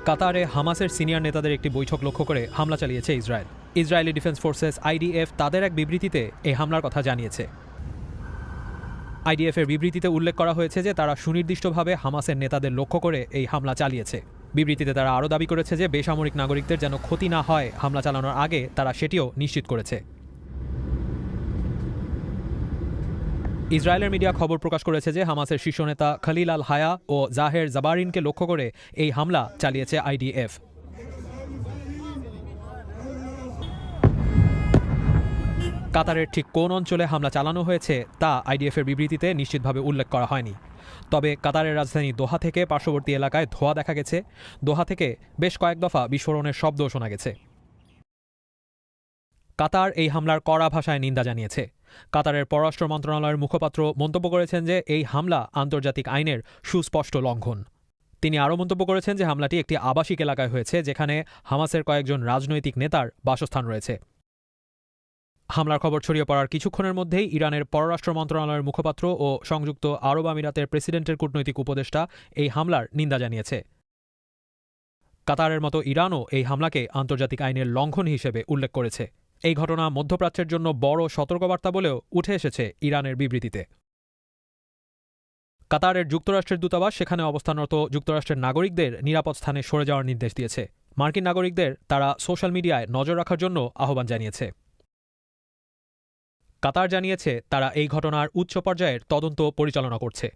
কাতারে হামাসের সিনিয়র নেতাদের একটি বৈঠক লক্ষ্য করে হামলা চালিয়েছে Israel. Israeli defence forces IDF তাদের এক বিবৃতিতে এই হামলার কথা জানিয়েছে। আইডিএফের বিবৃতিতে উল্লেখ করা হয়েছে যে তারা সুনির্দিষ্টভাবে হামাসের নেতাদের লক্ষ্য করে এই হামলা চালিয়েছে। বিবৃতিতে তারা আরও দাবি করেছে যে বেসামরিক নাগরিকদের যেন ক্ষতি না হয় হামলা চালানোর আগে তারা সেটিও নিশ্চিত করেছে। ইসরায়েলের মিডিয়া খবর প্রকাশ করেছে যে হামাসের শীর্ষ নেতা খলিল আল হায়া ও জাহের জাবারিনকে লক্ষ্য করে এই হামলা চালিয়েছে আইডিএফ। কাতারের ঠিক কোন অঞ্চলে হামলা চালানো হয়েছে তা আইডিএফের বিবৃতিতে নিশ্চিতভাবে উল্লেখ করা হয়নি। তবে কাতারের রাজধানী দোহা থেকে পার্শ্ববর্তী এলাকায় ধোঁয়া দেখা গেছে। দোহা থেকে বেশ কয়েক দফা বিস্ফোরণের শব্দও শোনা গেছে। কাতার এই হামলার কড়া ভাষায় নিন্দা জানিয়েছে। কাতারের পররাষ্ট্র মন্ত্রণালয়ের মুখপাত্র মন্তব্য করেছেন যে এই হামলা আন্তর্জাতিক আইনের সুস্পষ্ট লঙ্ঘন। তিনি আরও মন্তব্য করেছেন যে হামলাটি একটি আবাসিক এলাকায় হয়েছে যেখানে হামাসের কয়েকজন রাজনৈতিক নেতার বাসস্থান রয়েছে। হামলার খবর ছড়িয়ে পড়ার কিছুক্ষণের মধ্যেই ইরানের পররাষ্ট্র মন্ত্রণালয়ের মুখপাত্র ও সংযুক্ত আরব আমিরাতের প্রেসিডেন্টের কূটনৈতিক উপদেষ্টা এই হামলার নিন্দা জানিয়েছে। কাতারের মতো ইরানও এই হামলাকে আন্তর্জাতিক আইনের লঙ্ঘন হিসেবে উল্লেখ করেছে। এই ঘটনা মধ্যপ্রাচ্যের জন্য বড় সতর্কবার্তা বলেও উঠে এসেছে ইরানের বিবৃতিতে। কাতারের যুক্তরাষ্ট্রের দূতাবাস সেখানে অবস্থানরত যুক্তরাষ্ট্রের নাগরিকদের নিরাপদ স্থানে সরে যাওয়ার নির্দেশ দিয়েছে। মার্কিন নাগরিকদের তারা সোশ্যাল মিডিয়ায় নজর রাখার জন্য আহ্বান জানিয়েছে। কাতার জানিয়েছে তারা এই ঘটনার উচ্চ পর্যায়ের তদন্ত পরিচালনা করছে।